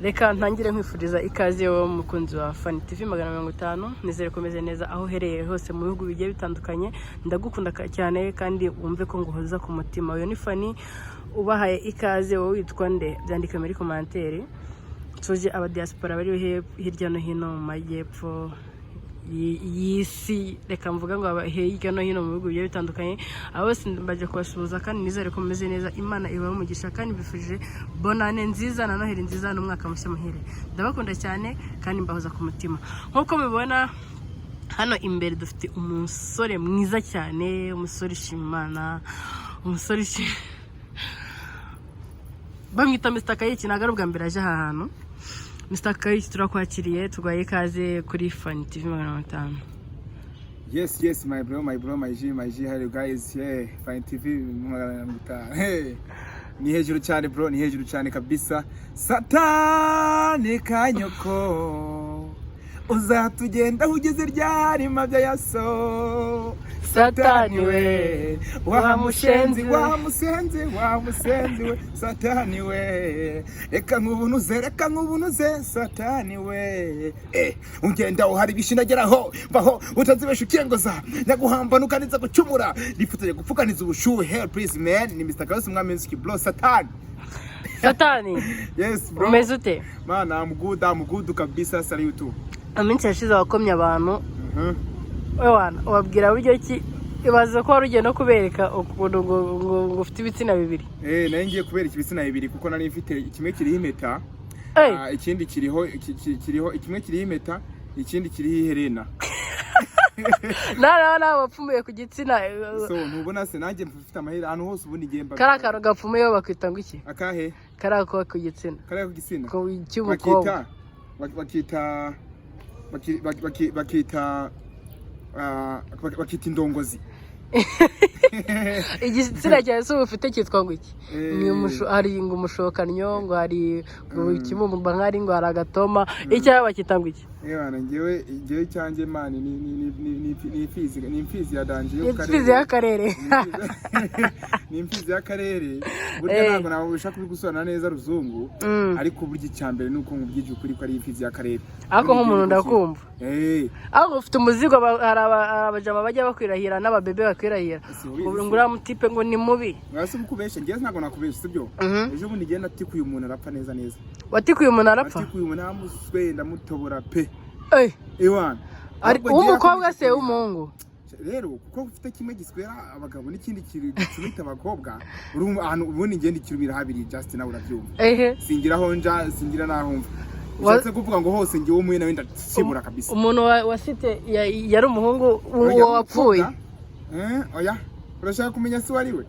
Reka ntangire nkwifuriza ikaze wo mukunzi wa Fan TV 50. Nizere komeze neza aho hereye hose mu bihugu bigiye bitandukanye. Ndagukunda cyane kandi wumve ko nguhoza ku mutima. Uyo ni Fan ubahaye ikaze, wowe witwa nde? Byandika muri commentaire. Tuje aba diaspora bari hirya no hino mu majyepfo yisi, reka mvuga ngo hirya no hino mu bihugu bigiye bitandukanye. Abo baje kubasuhuza kandi nizere ko meze neza. Imana ibahe umugisha kandi bifuje bonane nziza na Noheli nziza n'umwaka mushya muhire. Ndabakunda cyane kandi mbahoza ku mutima. Nkuko mubibona hano imbere dufite umusore mwiza cyane, umusore Shimana, umusore bamwita Mr. Kayuzi. Nagaru bwa mbere aje ahantu. Mr. Kayuzi turakwakiriye, tugwaye ikaze kuri Fan TV 50. Yes, my bro, my G, hello guys, yeah, Fan TV 50. Hey, ni hejuru cyane bro, ni hejuru cyane kabisa. Satani kanyoko, uzatugenda ugeze ryari mabya yaso. Satani we, wa mushenzi we, Satani we, reka nkubunuze, Satani we. Ungenda uhari bishinageraho, baho utazibesha ukirengoza, naguhamba nukaniza gucumura, rifutanye gupfukaniza ubushuhe. Help please man, ni Mr. Kayuzi mwamenzi bro. Satani. Yes bro. Umeze ute? Man, I'm good kabisa. Salute. Aminsi yashize wakomye abantu. Wewana ubabwira buryo ki ibaze ko warugiye no kubereka ukuntu ngo ufite ibitsina bibiri. Naye ngiye kubereka ibitsina bibiri kuko nari mfite kimwe kiri impeta, ikindi kiriho kimwe kiri impeta, ikindi kiri iherena. Nara bapfumuye ku gitsina. So ntubona se nanjye mfite amahera ahantu hose ubundi ngemba. Karakaro gapfumuye bakwita ngo iki? Akahe? Karako ku gitsina. Karako ku gitsina. Ko cy'umukobwa. Bakita indongozi. Igitsina cyawe se ufite cyitwa ngo iki? Ni hari ngo umushokanyo, ngo hari ikibumba nkari, ngo hari agatoma. Icyawe bakita ngo iki? Bana ngewe cyanjye man ni imfizi ya danje yo karere. Imfizi y'akarere. Ni imfizi y'akarere. Burya ntabwo nabo bishaka kubigusona neza ruzungu, ariko burya icyambere nuko ngubyije ukuri ko ari imfizi y'akarere. Ako nk'umuntu ndakumva. Ako ufite umuzigo, abajama bajya bakwirahira n'ababebe bakwirahira. Ngura mutipe ngo ni mubi. Mwase mukubeshe, ngiye ntabwo nakubeshe sibyo. Ejo bundi ngenda atikuye umuntu arapfa neza. Watikuye umuntu arapfa? Atikuye umuntu amuswe ndamutobora pe. Ewana. Ari umukobwa se w'umuhungu. Rero kuko ufite kimwe giswera abagabo n'ikindi kirita abakobwa, ubundi ngenda ikirubira habiri just nawe urabyumva. Singiraho nja, singira nahumva. Ushatse kuvuga ngo hose ngiye umuye nawe ndasibura kabisa. Umuntu wasite yari umuhungu uwo wapfuye. Oya. Urashaka kumenya se wari we?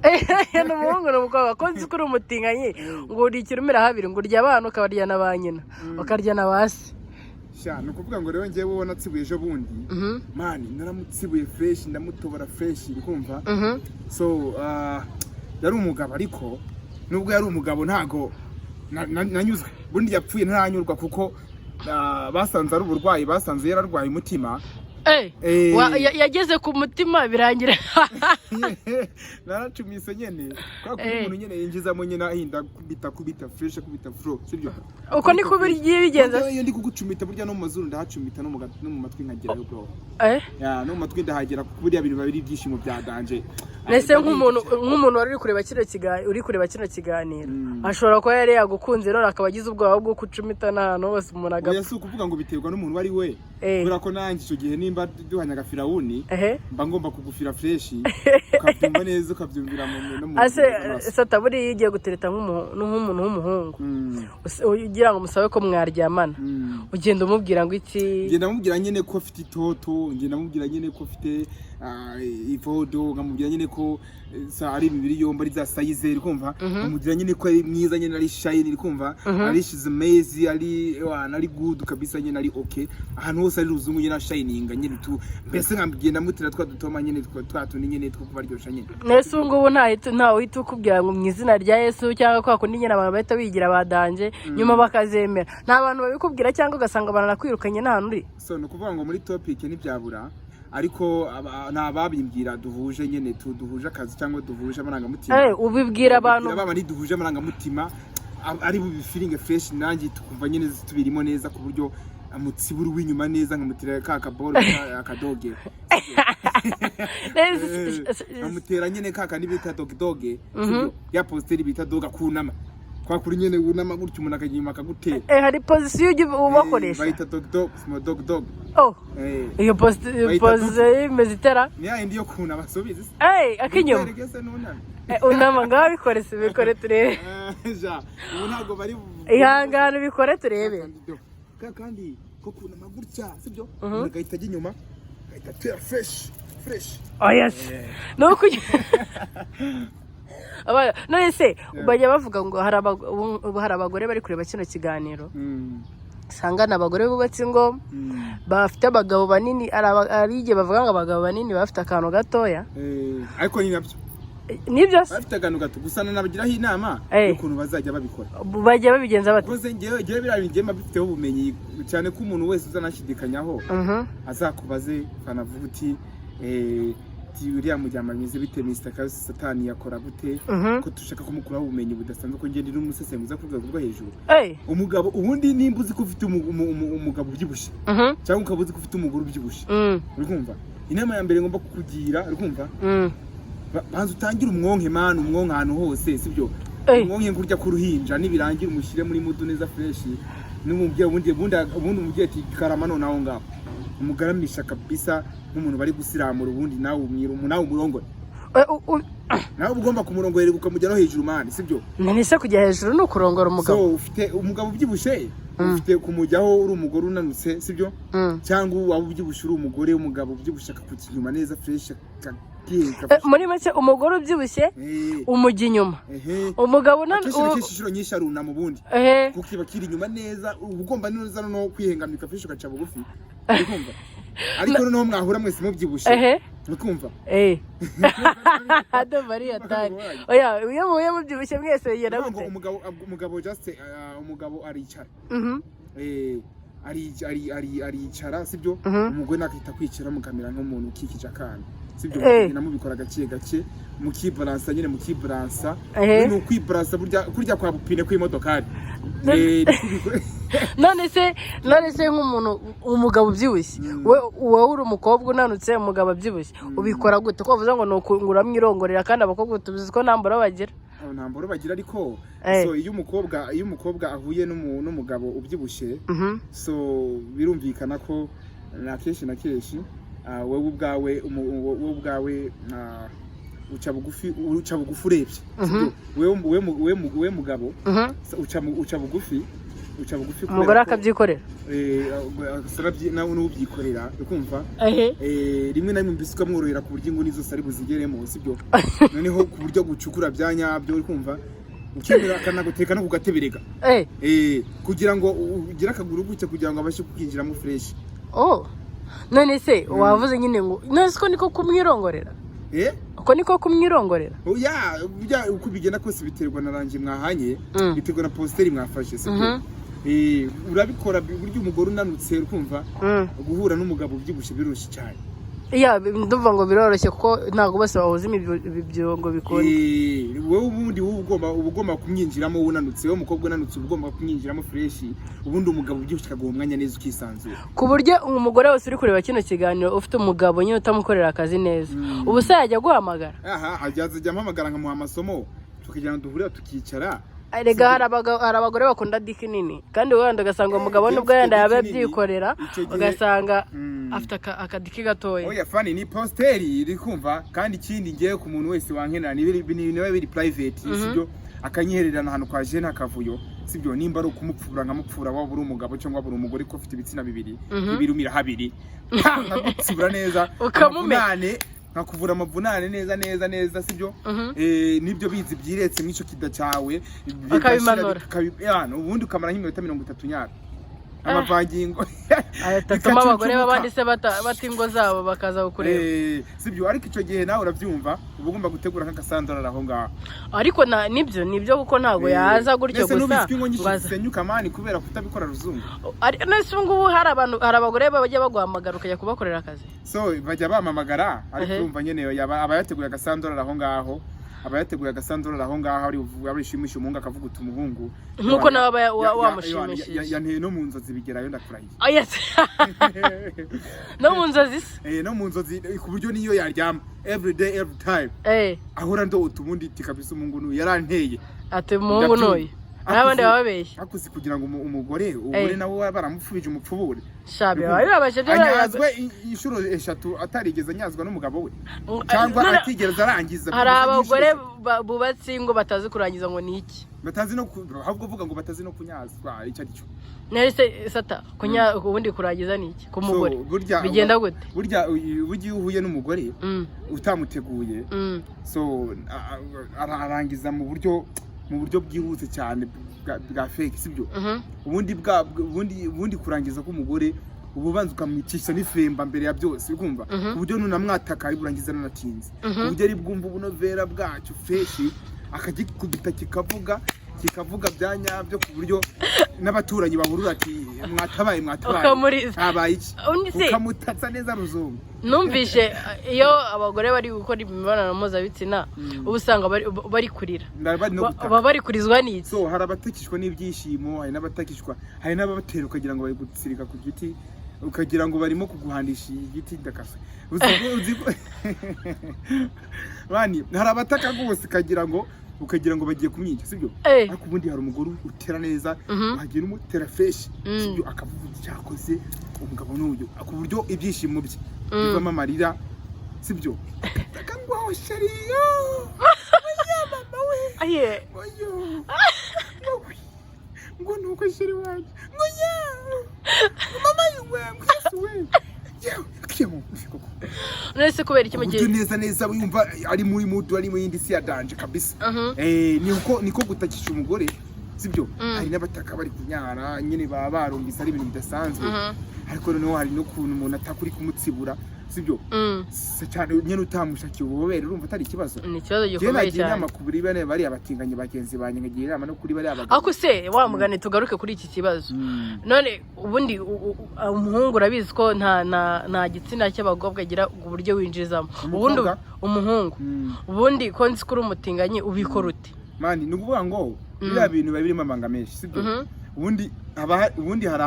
N'umuhungu n'umukobwa konzi kuri umutinganyi ngo uri kirumira habiri, ngo urya abantu ukabarya na ba nyina bakarya na basi. Ni ukuvuga ngo rero ngewe ubona tsibuye ejo bundi, man naramutsibuye fresh, ndamutobora fresh, urikumva? So yari umugabo, ariko nubwo yari umugabo ntago nanyuzwe. Bundi yapfuye ntaranyurwa kuko basanze ari uburwayi, basanze yararwaye umutima. Yageze ku mutima birangira. Naracumise nyene kwa umuntu nyene yinjizamo nyene ahinda kubita fresh, kubita flow, sibyo? Uko ni kubirgiye bigenza. Iyo ndi kugucumita burya no mu mazuru ndahacumita no mu matwi nkagerayo bro. No mu matwi ndahagera kuko buriya bintu babiri byishimo bya danje. Nese nk'umuntu wari uri kureba kino kiganiro ashobora kuba yari yagukunze rero akabagize ubwoba bwo kucumita n'ahantu hose umuntu agapfa. Oya, si ukuvuga ngo biterwa n'umuntu wari we. Kubera ko nanjye icyo gihe nimba duhanya gafirawuni mba ngomba kugufira fresh ukabyumva neza, ukabyumvira no mu sata buri yigiye gutereta nk'umuntu w'umuhungu ugira ngo musabe ko mwaryamana, ugenda umubwira ngo iki? Ngenda mubwira nyene ko afite itoto, ngenda mubwira nyene ko afite ivodo, ngamubwira nyene ko ari imibiri yombi ari za size, urikumva? Ngamubwira nyene ko ari mwiza nyene, ari shine, urikumva? Ari she's amazing, ari good kabisa nyene, ari okay. Ahantu hose ari ruzungu nyene shining nyene tu. Mbese ngambigenda mutira twa dutoma nyene twa tundi nyene two kubaryosha nyene. Nese ngubu nta uhita ukubwira ngo mwizina rya Yesu cyangwa kwa kundi nyene abantu bahita bigira badanje nyuma bakazemera. Nta bantu babikubwira cyangwa ugasanga baranakwirukanye n'ahantu uri. So no kuvuga ngo muri topic n'ibyabura, ariko nababimbwira duhuje nyene duhuje akazi cyangwa duhuje amarangamutima. Ubibwira abantu baba ni duhuje amarangamutima ari bubifiringe fresh nanjye tukumva nyine tubirimo neza ku buryo amutsiburu w'inyuma neza nkamutera ka kaboro akadoge amutera nyine kaka nibita doge ya posteri bita doga kunama kwa kuri nyene unama gutyo umuntu akanyima akagutera hari position ubakoresha bayita small dog iyo pose imezitera niya indi yo kunama basobize akinyuma unama ngaho bikore turebe ubu ntabwo bari ihangana bikore turebe kandi ko kunama gutya sibyo ugahita ajya inyuma ugahita tera fresh yes no kujya none se bajya bavuga ngo hari abagore bari kureba kino kiganiro sangana abagore bubatse ingo bafite abagabo banini ari igihe bavuga ngo abagabo banini bafite akantu gatoya ariko ni nabyo nibyo bafite akantu gato gusa nabagiraho inama y'ukuntu bazajya babikora bajya babigenza bate rwose ngewe birabigema bifiteho ubumenyi cyane ko umuntu wese uzanashidikanyaho azakubaze kanavuga uti uriya mujyama mwize bite Mr. Kayuzi satani yakora gute ko dushaka kumukuraho ubumenyi budasanzwe ko ngende iri umusesenguza ku rwego rwo hejuru umugabo ubundi nimba uzi ko ufite umugabo ubyibushye cyangwa ukaba uzi ko ufite umugore ubyibushye uri kumva inama ya mbere ngomba kukugira uri kumva banza utangire umwonke manu umwonke ahantu hose sibyo umwonke ngurya ku ruhinja nibirangira umushyire muri mudu neza fresh n'umubye ubundi umubye ati karama none aho ngaho umugaramisha kabisa nk'umuntu bari gusiramura ubundi nawe umurongore nawe ugomba kumurongorera ukamujya no hejuru mani sibyo none se kujya hejuru no kurongora umugabo so ufite umugabo ubyibushye ufite kumujyaho uri umugore unanutse sibyo cyangwa waba ubyibushye uri umugore umugabo ubyibushye akakukinyuma neza fresh muri make umugore ubyibushye umujya inyuma umugabo akishishiro nyinshi aruna mu bundi kuko kiba kiri inyuma neza ugomba neza no kwihengamika fresh ugaca bugufi ukumva ariko noneho mwahura mwese mubyibushye ukumva ado Maria tani oya uyo mubyibushye mwese yera gute umugabo just umugabo aricara aricara sibyo umugore nakita kwicara mukamera nk'umuntu ukikije akana sibyo namubikora gake mukibalansa nyine mukibalansa ni ukwibalansa kurya kwa bupine kw'imodokari none se nk'umuntu umugabo ubyibushye wowe uri umukobwa unanutse umugabo abyibushye ubikora gute ko bavuze ngo ni uramwirongorera kandi abakobwa tubizi ko ntambaro bagira ariko so iyo umukobwa ahuye n'umugabo ubyibushye so birumvikana ko na kenshi wowe ubwawe uca bugufi urebye wewe mugabo uca bugufi umugore akabyikorera nawe n'ubyikorera ukumva rimwe na rimwe mbese ukamworohera ku buryo inguni zose ari buzigeremo sibyo noneho ku buryo gucukura bya nyabyo ukumva ukemera akanaguteka no kugateberega kugira ngo ugire akaguru gutya kugira ngo abashe kukinjiramo fresh none se wavuze nyine ngo none ko niko kumwirongorera uko niko kumwirongorera uko bigenda kose biterwa na rangi mwahanye biterwa na posteri mwafashe sibyo urabikora buryo umugore unanutse ukumva guhura n'umugabo ubyibushye birushye cyane ndumva ngo biroroshye kuko ntabwo bose bahuza ibibyongo bikunda wowe ubundi ugomba kumwinjiramo unanutse wowe umukobwa unanutse ugomba kumwinjiramo fresh ubundi umugabo ubyibushye akaguha umwanya neza ukisanzura ku buryo umugore wese uri kureba kino kiganiro ufite umugabo nyine utamukorera akazi neza ubu se yajya guhamagara ajya ampamagara nkamuha amasomo tukagira ngo duhurira tukicara erega hari abagore bakunda diki nini kandi wenda ugasanga umugabo nubwo yenda yaba yabyikorera ugasanga afite akadiki gatoya oya fani ni posteri iri kumva kandi ikindi ngiye ku muntu wese wankenera niba biri private sibyo akanyihererana ahantu kwa jene akavuyo sibyo nimba ari ukumupfura nkamupfura waba uri umugabo cyangwa waba uri umugore ko ufite ibitsina bibiri ibirumira habiri nkagutsibura neza ukamumene nkakuvura amavunane neza sibyo nibyo bizi byiretse mwico kida cyawe akabimanura ubundi ukamara nk'iminota 30 nyaka amavangingo atatuma abagore babandi se batingo zabo bakaza gukureba sibyo ariko icyo gihe nawe urabyumva uba ugomba gutegura nk'akasandora aho ngaho ariko nibyo kuko ntago yaza gutyo gusa basenyuka mani kubera kutabikora ruzungu nese ngubu hari abagore bajya baguhamagara ukajya kubakorera akazi so bajya bamamagara ariko urumva nyene aba yateguye akasandora aho ngaho aba yateguye agasandora aho ngaho ari abishimisha umuhungu akavuga uti umuhungu nkuko nawe wamushimishije yanteye no mu nzozi bigerayo ndakurahiye yes no mu nzozi no mu nzozi ku buryo niyo yaryama every day every time ahora ndota ubundi kabisa umuhungu yaranteye ati umuhungu noye n'abandi bababeshya akuzi kugira ngo umugore nawe baramupfubije umupfubure shabe bababeshya anyazwe inshuro 3 atarigeze anyazwa n'umugabo we cyangwa atigeze arangiza hari abagore bubatse ngo batazi kurangiza ngo ni iki batazi no ahubwo vuga ngo batazi no kunyazwa icyo ari cyo nese sata ubundi kurangiza ni iki ku mugore bigenda gute burya uhuye n'umugore utamuteguye so arangiza mu buryo bwihuse cyane bwa fake sibyo ubundi kurangiza ko umugore ububanza ukamwicisha n'ifemba mbere ya byose ukumva uburyo nunamwataka ari burangiza nanatinze uburyo ari bwumva ubunovera bwacyo fresh akagikubita kikavuga byanyabyo ku buryo n'abaturanyi bahurura ati mwatabaye habaye iki ukamutatsa neza ruzungu numvishe iyo abagore bari gukora imibonano mpuzabitsina ubu usanga bari kurira baba bari kurizwa n'iki so hari abatakishwa n'ibyishimo hari n'abatakishwa hari n'ababatera ukagira ngo bari gutsirika ku giti ukagira ngo barimo kuguhandisha igiti ndakasa bani hari abataka rwose ukagira ngo bagiye kumwica sibyo ariko ubundi hari umugore utera neza wagira umutera fresh sibyo akavuga cyakoze umugabo n'uyu ku buryo ibyishimo bye bivamo amarira sibyo akangwaho shariyo mama we ngo nuko shari waje ngo mama yuwe mwese nese kubera iki mugiye neza wumva ari muri mudu ari mu yindi si ya danje kabisa niko gutakisha umugore sibyo hari n'abataka bari kunyara nyine baba barumbisa ari ibintu bidasanzwe ariko noneho hari no kuntu umuntu atakuri kumutsibura sibyo cyane nyene utamushakiye ububere urumva atari ikibazo ni ikibazo gikomeye cyane inama ku buri bane bari abatinganye bagenzi banye ngiye inama no kuri bari abagabo ako se wa mugane tugaruke kuri iki kibazo none ubundi umuhungu urabizi ko nta gitsina cy'abagobwa agira uburyo winjizamo ubundi umuhungu ubundi ko nzi kuri umutinganyi ubikora ute mani nukuvuga ngo bya bintu babirimo amanga menshi sibyo ubundi hari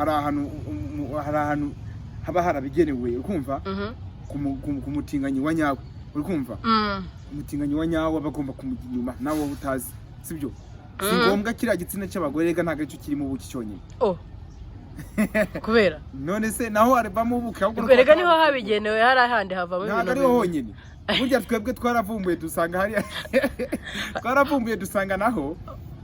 ahantu haba harabigenewe ukumva ku mutinganyi wa nyawe ukumva umutinganyi wa nyawe bagomba kumujya inyuma nawe utazi sibyo si ngombwa kiriya gitsina cy'abagore rega ntago cyo kirimo ubuki cyonyine kubera none se naho arivamo ubuki ahubwo rega niho habigenewe hari ahandi havamo ibintu ntago ariho honyine burya twebwe twaravumbuye dusanga naho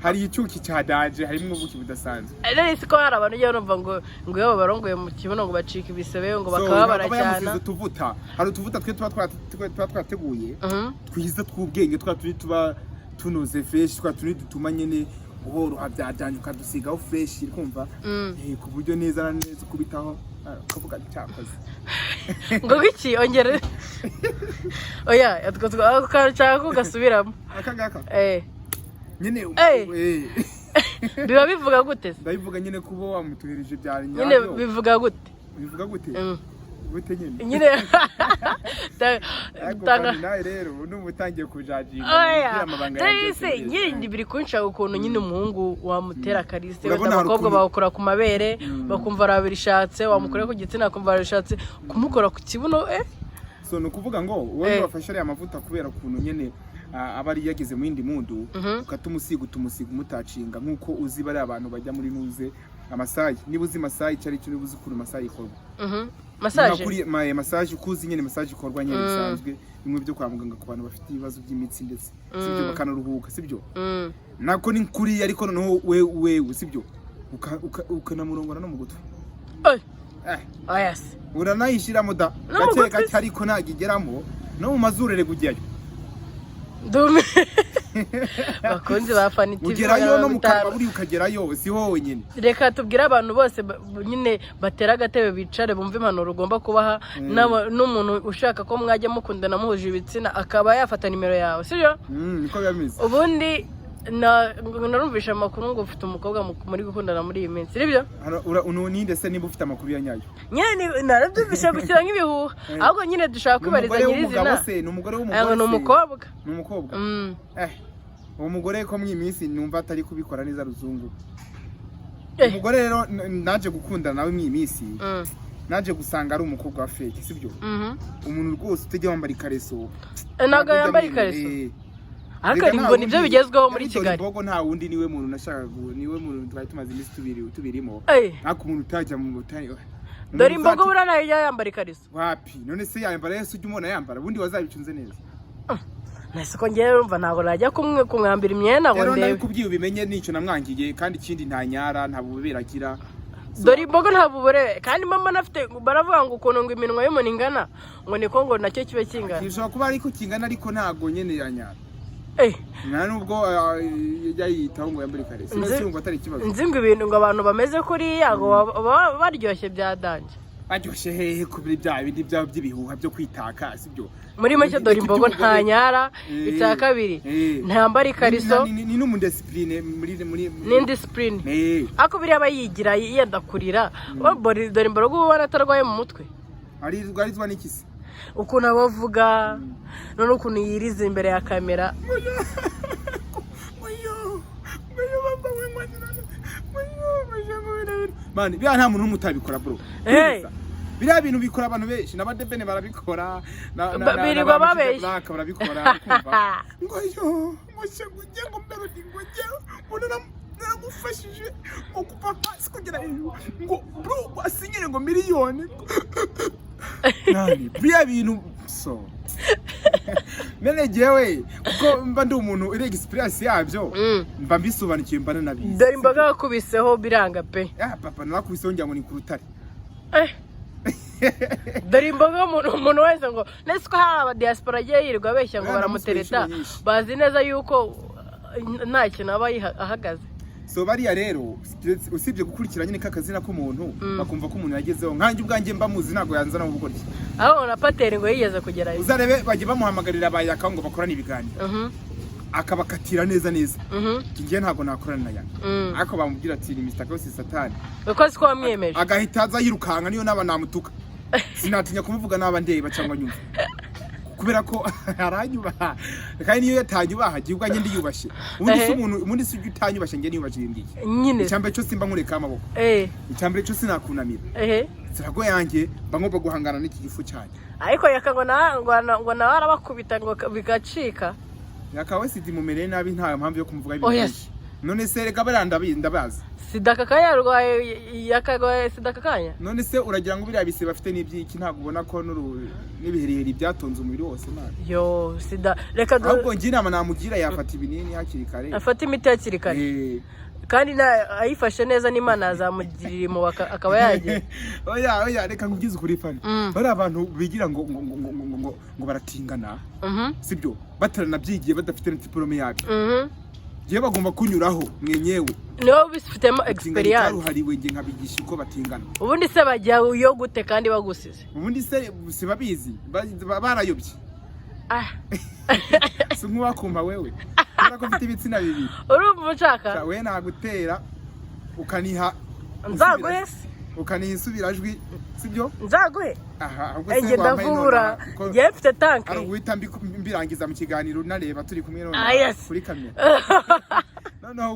hari icyuki cya danje harimo ubuki budasanzwe nese ko hari abantu urumva ngo iyo barongoye mu kibuno ngo bacika ibisebe ngo bakababara cyane hari utuvuta twe tuba twateguye twiza tw'ubwenge tuba tunoze fresh dutuma nyine uhoroha byajyanye ukadusigaho fresh kumva ku buryo neza ukubitaho ukavuga cyakoze ngo giki ongera oya twashaka ko gasubiramo akangaka nyine biba bivuga gute se ndabivuga nyine kuba wamutuhereje byari nyine bivuga gute gute nyine tanga nawe rero n'ubu utangiye kujajinga amabanga yawe nyine biri kunshaka ukuntu nyine umuhungu wamutera karise abakobwa bawukora ku mabere bakumva arabirishatse wamukorera ku gitsina akumva arabirishatse kumukora ku kibuno so no kuvuga ngo wowe wafashe ari amavuta kubera ukuntu nyene abari yageze mu yindi mundu ukatumusiga umutacinga nkuko uzi bari abantu bajya muri nuze amasayi niba uzi masayi cyari cyo niba uzi kuri masayi ikorwa massage kuzi nyene massage ikorwa nyene bisanzwe bimwe byo kwa muganga ku bantu bafite ibibazo by'imitsi ndetse sibyo bakanaruhuka sibyo nako ni kuri ariko noneho wewe sibyo ukanamurongora no mu gutwi yes uranayishiramo da gake ariko nagigeramo no mu mazurere kujyayo dume bakunze bafana TV ugerayo no mukanwa buri ukagerayo si wowe nyine reka tubwira abantu bose nyine batera agatebe bicare bumve impanuro ugomba kubaha n'umuntu ushaka ko mwajya mukundana muhuje ibitsina akaba yafata nimero yawe sibyo niko byameze ubundi narumvisha amakuru ngo ufite umukobwa muri gukundana muri iyi minsi nibyo ninde se niba ufite amakuru ya nyayo nyine narabyumvisha gukira nk'ibihuha ahubwo nyine dushaka kwibariza nyirizina ni umugore w'umugore ni umukobwa uwo mugore ko mu minsi numva atari kubikora neza ruzungu umugore rero naje gukundana nawe mu minsi naje gusanga ari umukobwa wa fake sibyo umuntu rwose utajya wambara ikareso ntago yambara ikareso akari ngo nibyo bigezweho muri Kigali Bogo nta wundi niwe muntu nashaka niwe muntu twari tumaze iminsi tubirimo ariko umuntu utajya mu mutani dore imbogo burana yambara ikariso wapi none se yambara Yesu ujye umona yambara ubundi wazabicunze neza nase ko ngiye urumva ntago najya kumwambira imyenda ngo ndebe rero kubwiye ubimenye nico namwangiye kandi ikindi nta nyara nta buberagira dore imbogo nta bubure kandi mama nafite baravuga ngo ukuntu ngo iminwa y'umuntu ingana ngo niko ngo nacyo kibe kingana kishobora kuba ariko kingana ariko ntago nyene ya nyara nubwo yayitaho ngo yambare karese cyumva atari kibazo nzingo ibintu ngo abantu bameze kuri yago baryoshye byadanje baryoshye hehe kubiri bya bindi byabo by'ibihuha byo kwitaka sibyo muri make dore imbogo nta nyara icya kabiri ntambara ikariso ni n'umudiscipline muri ni discipline ako biri abayigira yenda kurira dore imbogo ubona atarwaye mu mutwe arizwa n'ikisi ukuntu abavuga none ukuntu yirize imbere ya kamera mani bya nta muntu n'umutabikora bro biriya bintu bikora abantu benshi n'abadebene barabikora birirwa babeshya barabikora ngo yo mushe gujye ngo mbere ngojye ubona namufashije ngo kuva hasi kugera ngo bro asinyire ngo miliyoni nani biriya bintu so mene jewe kuko mba ndi umuntu uri experience yabyo mba mbisobanukiye mba nanabizi dore imbaga yakubiseho biranga pe papa narakubiseho njya ngo ni ku rutare dore imboga umuntu wese ngo nese ko hari abadiaspora agiye yirirwa abeshya ngo baramutereta bazi neza yuko nta kintu aba ahagaze so bariya rero usibye gukurikira nyine kakazina k'umuntu bakumva ko umuntu yagezeho nkanjye ubwanjye mba muzi ntago yanzana mu bugoryi aho na pateri ngo yigeze kugerayo uzarebe bagiye bamuhamagarira abayaka ngo bakorane ibiganiro akabakatira neza ngiye ntago nakorana nayo ariko bamubwira ati ni Mr. Kayuzi satani because ko wamwiyemeje agahita aza yirukanka niyo naba namutuka sinatinya kumuvuga naba ndeba cyangwa nyumva kubera ko aranyubaha kandi niyo yatanyubaha gibwa nyindi yubashye ubundi si utanyubashye ngiye niyubashye ndiye nyine icyambere cyo simba nkureka amaboko icyambere cyo sinakunamira sirago yanjye bangomba guhangana n'iki gifu cyane ariko yakangwa ngo na arabakubita ngo bigacika yakawe sidi mumere nabi nta mpamvu yo kumuvuga ibintu none se rega baranda ndabaza sidakakanya yarwaye yakagwaye sidakakanya none se uragira ngo biriya bise bafite n'ibyiki ntago ubona ko n'ibiheriheri byatonze umubiri wose mwana yo sida reka ahubwo ngi inama namugira yafata ibinini hakiri kare afata imiti hakiri kare kandi ayifashe neza n'Imana azamugirira mu akaba yagiye oya reka ngugize kuri fani bari abantu bigira ngo baratingana sibyo batarana byigiye badafite diplome yabyo giye bagomba kunyuraho mwenyewe niyo bifitemo experience hariwe nge nkabigisha uko batingana ubundi se bajya yo gute kandi bagusize ubundi se babizi barayobye si nk'uwakumva wewe kubera ko mfite ibitsina bibiri urumva ushaka we nagutera ukaniha nzaguhe ukaniha insubirajwi sibyo nzaguhe ahubwo se ndavura ngiye mfite tanke ari uguhita mbirangiza mu kiganiro nareba turi kumwe none kuri kamera noneho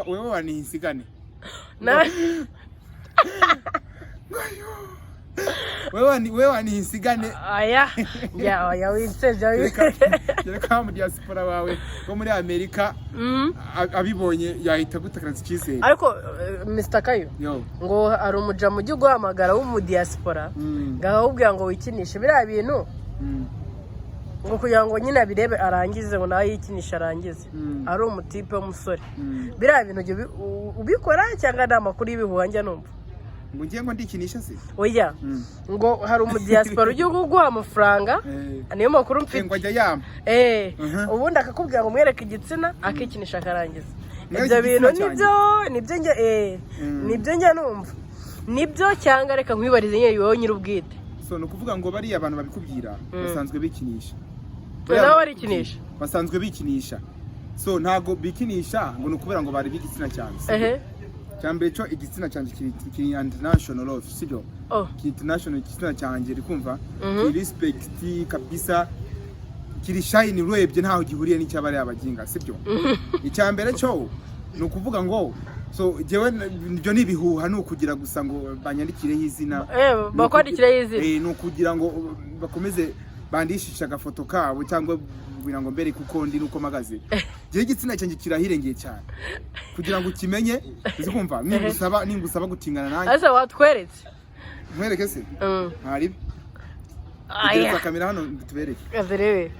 wewe wanihisigane wewe wanihisigane aya winseje reka mu diaspora wawe bo muri Amerika abibonye yahita gutakaraza icyizere ariko Mr. Kayo ngo ari umuja mu gihugu guhamagara wo mu diaspora ngahubwira ngo wikinishe biriya bintu ngo kugira ngo nyine abirebe arangize ngo nawe yikinisha arangize ari umutipe w'umusore biriya bintu ubikora cyangwa ni amakuru y'ibihuha njya numva ngo ngiye ngo ndikinisha se oya ngo hari umudiaspora ugiye guha amafaranga niyo makuru mfite ngo ajya yamba ubundi akakubwira ngo mwereke igitsina akikinisha akarangiza ibyo bintu nibyo njya numva nibyo cyangwa reka nkwibarize nyine wowe nyir'ubwite so no kuvuga ngo bari abantu babikubwira basanzwe bikinisha nawe barikinisha basanzwe bikinisha so ntago bikinisha ngo nukubera ngo bari bigitsina cyane cyambere cyo igitsina cyanje kiri international love sibyo ki international igitsina cyanje rikumva ki respect kabisa kiri shine urebye ntaho gihuriye n'icyabari abaginga sibyo icyambere cyo nukuvuga ngo so jewe nibyo nibihuha nukugira gusa ngo banyandikireho izina bakwandikireho izina nukugira ngo bakomeze bandishisha agafoto kabo cyangwa kugira ngo mbere kuko ndi nuko magaze je igitsina cyanjye kirahirengeye cyane kugira ngo kimenye uzikumva ningusaba gutingana nanjye ase watweretse mwereke se hari aya kamera hano tubereke azerebe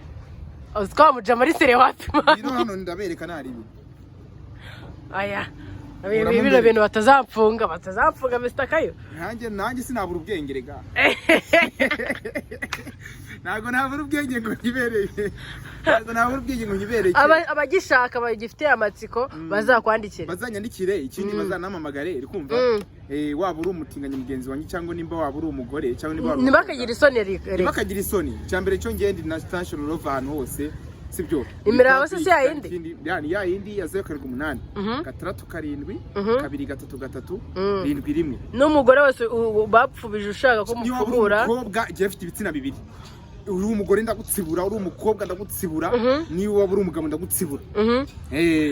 uzikamuja muri sere wapi ino hano ndabereka naribi aya bino bintu batazapfunga Mr. Kayo nanjye sinabura ubwenge rega ntago nabura ubwenge ngo nyibereye abagishaka bagifite amatsiko bazanyandikire ikindi bazanamamagare rikumva waba uri umutinganyi mugenzi wanjye cyangwa nimba waba uri umugore cyangwa nimba ntibakagira isoni cyambere cyo ngende na station love ahantu hose sibyo imiraho se yayindi yani yayindi ya 0.8 6 7 1 n'umugore wese bapfubije ushaka ko mufubura umukobwa je afite ibitsina bibiri uri umugore ndagutsibura uri umukobwa ndagutsibura niwe waba uri umugabo ndagutsibura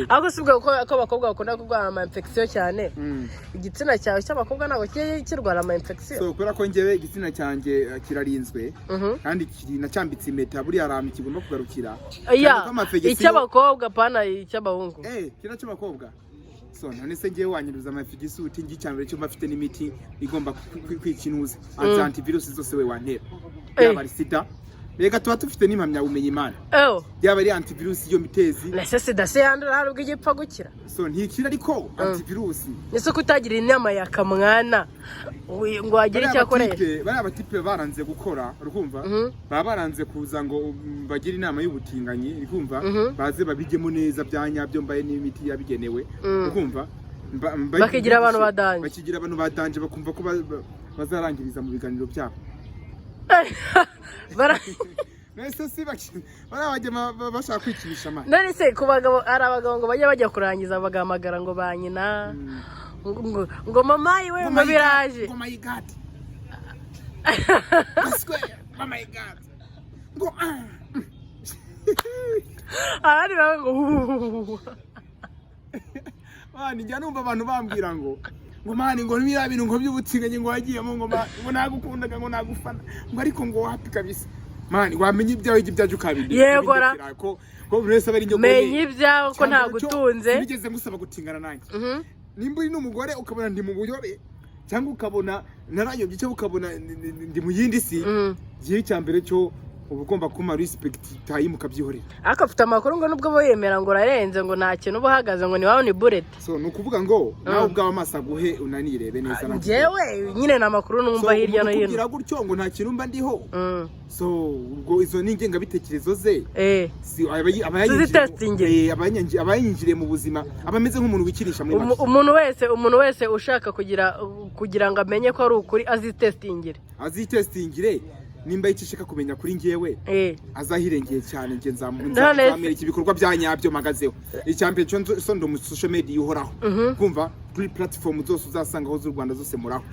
ako sibwo ko abakobwa bakunda kurwara ama infection cyane igitsina cyawe cy'abakobwa nabo kirwara ama infection so kubera ko njyewe igitsina cyanjye kirarinzwe kandi kiri nacyambitse impeta buri arami kigomba kugarukira icy'abakobwa pana icy'abahungu kira cy'abakobwa so none se ngiye wanyuruza amafigisi uti ngicyambere cyo mafite n'imiti igomba kwikinuza antivirus zose we wantera yaba sida rega tuba tufite n'impamya bumenyi Imana yaba ari antivirus iyo mitezi nese sida se yandura hari ubwo igipfa gukira so ntikira ariko antivirus nese kutagira inama ya kamwana ngo agire icyo akoresha bari abatipe baranze gukora urumva baba baranze kuza ngo bagire inama y'ubutinganyi urumva baze babigemo neza byanyabyo mbaye n'imiti yabigenewe urumva bakigira abantu badanje bakumva ko bazarangiriza mu biganiro byabo nese si barabajya bashaka kwikinisha amana none se ku bagabo ari abagabo ngo bajya kurangiza bagamagara ngo banyina ngo mama yiwe ngo biraje ngo my god square oh my god ngo ari ngo mani njya numva abantu bambwira ngo mani ngo nibira bintu ngo by'ubutinganye ngo wagiyemo ngo nagukundaga ngo nagufana ngo ariko ngo wapi kabisa mani wamenye ibyawe ibyaje ukabindi yegora ko buri wese abari nyoko menye ibyawe ko ntagutunze nigeze ngusaba gutingana nanjye nimba uri n'umugore ukabona ndi mu buyobe cyangwa ukabona narayobye cyo ukabona ndi mu yindi si gihe cyambere cyo ubugomba kuma respect tayimu kabyihorera akafite amakuru ngo nubwo bo yemera ngo rarenze ngo nta kintu ubahagaze ngo ni wawe ni bullet so nukuvuga ngo nawe ubwawe amasa guhe unanirebe neza nanje jewe nyine na makuru numva hirya no hino kugira gutyo ngo nta kintu mba ndiho so ubwo izo ningenga bitekerezo ze si abayinjire mu buzima abameze nk'umuntu wikirisha muri make umuntu wese ushaka kugira ngo amenye ko ari ukuri azitestingire nimba yicishaka kumenya kuri ngewe azahirengeye cyane nge nzamwereka ibikorwa bya nyabyo magazeho icyambere cyo ndo mu social media uhoraho kumva kuri platform zose uzasangaho z'u Rwanda zose muraho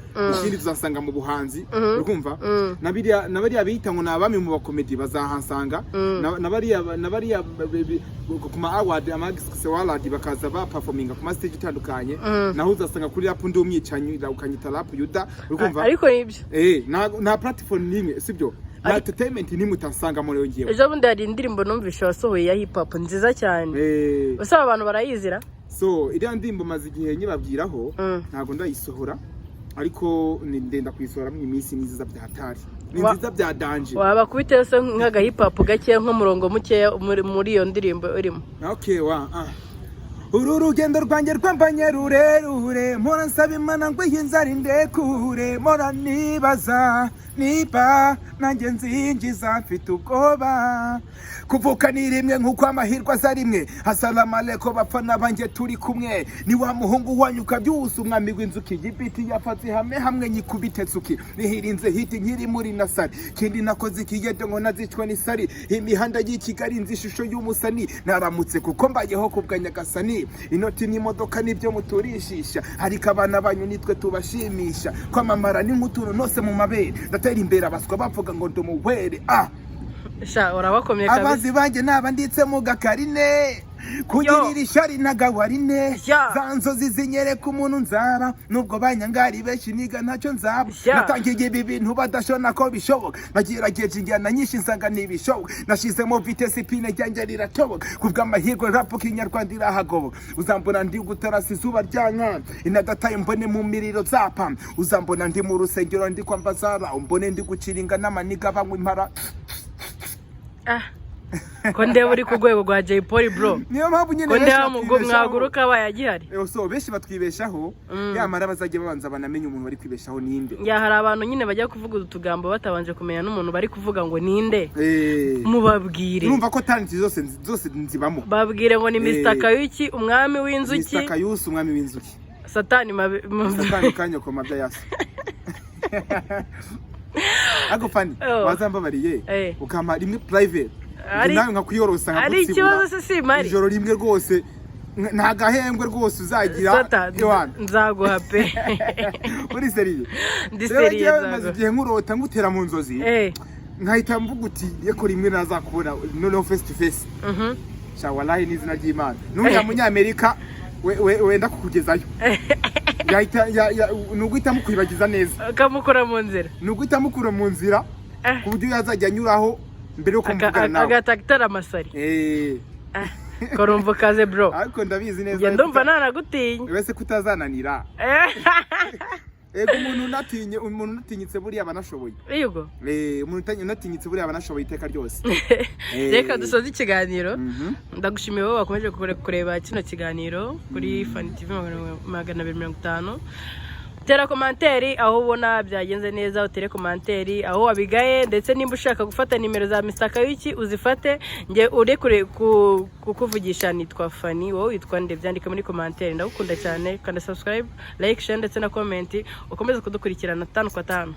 ikindi tuzasanga mu buhanzi urumva nabariya bita ngo nabami mu bakomedi bazahansanga nabariya ku ma award amagise waladi bakaza ba performing ku ma stage itandukanye naho uzasanga kuri rap ndi umyicanyi ukanyita rap yuda urumva ariko nibyo na platform nimwe sibyo na entertainment nimwe utasanga muri yongewe ejo bundi hari indirimbo numvisha wasohoye ya hip hop nziza cyane usaba abantu barayizira so iriya ndimbo maze igihe nyibabwiraho ntago ndayisohora ariko ndenda kuyisohora mu iminsi nziza byahatari ni nziza bya danje waba kubiteyo se nk'aga hip hop gake nko murongo mukeya muri iyo ndirimbo urimo okay uru rugendo rwanjye rwambanye rurerure mpora nsaba imana ngo iyi nzara indekure mpora nibaza niba nanjye nzinjiza mfite ubwoba kuvuka ni rimwe nk'uko amahirwe aza rimwe assalamu alaikum bafana banjye turi kumwe ni wa muhungu wanyu ukabyusa umwami w'inzuki igiti yafatse hamwe nyikubite tsuki nihirinze hiti nkiri muri nasari kindi nakoze ikigede ngo nazicwa n'isari imihanda y'i Kigali nzi ishusho y'umusani naramutse kuko mbayeho kubwa Nyagasani inoti n'imodoka nibyo muturishisha ariko abana banyu nitwe tubashimisha kwamamara n'inkutuntu nose mu mabere ndatera imbere abaswa bavuga ngo ndumuhwere sha urabakomye kabisa abazi banjye nabanditse mu gakarine kugirira ishari nagawarine za nzozi zinyereka umuntu nzaba nubwo banyangari benshi niga ntacyo nzaba natangiye ibi bintu badashona ko bishoboka bagerageje injyana nyinshi nsanga ntibishoboka nashizemo vitesi ipine ryanjye riratoboka kubw'amahirwe rap kinyarwanda irahagoboka uzambona ndi gutarasa izuba ryankana inadataye mbone mu miriro zapa uzambona ndi mu rusengero ndi kwambazara umbone ndi guciringa n'amaniga banywa impara ko ndeba uri ku rwego rwa Jay Polly bro niyo mpamvu nyine ko ndeba mwaguruka bayagihari so benshi batwibeshaho yamara bazajye babanza banamenye umuntu bari kwibeshaho ninde hari abantu nyine bajya kuvuga utugambo batabanje kumenya n'umuntu bari kuvuga ngo ninde mubabwire urumva ko talent zose nzibamo babwire ngo ni Mr. Kayuzi umwami w'inzuki Mr. Kayuzi umwami w'inzuki satani kanyo ko mabya yasa ako fani wazambabariye ukama rimwe private nawe nkakuyorosa ari ikibazo se simari ijoro rimwe rwose nta gahembwe rwose uzagira nzaguha pe uri seriye ndi seriye maze igihe nkurota ngutera mu nzozi nkahita mvuga uti yeko rimwe nazakubona no face to face sha wallahi n'izina ry'Imana n'uriya munyamerika wenda kukugezayo nuguhita mukwibagiza neza ukamukura mu nzira nuguhita mukura mu nzira ku buryo yazajya anyuraho mbere yo kumuvugana nawe agatakitara amasari korumva kaze bro ariko ndabizi neza ndumva nanagutinya wese kutazananira umuntu unatinyitse buriya abanashoboye yego umuntu unatinyitse buriya abanashoboye iteka ryose reka dusoze ikiganiro ndagushimiye wowe wakomeje kureba kino kiganiro kuri Fan TV 250 tera komanteri aho ubona byagenze neza utere komanteri aho wabigaye ndetse nimba ushaka gufata nimero za Mr. Kayuzi uzifate nge urekure kukuvugisha nitwa Fani wowe witwa nde byandika muri komanteri ndagukunda cyane kandi subscribe like share ndetse na comment ukomeze kudukurikirana 5 kwa 5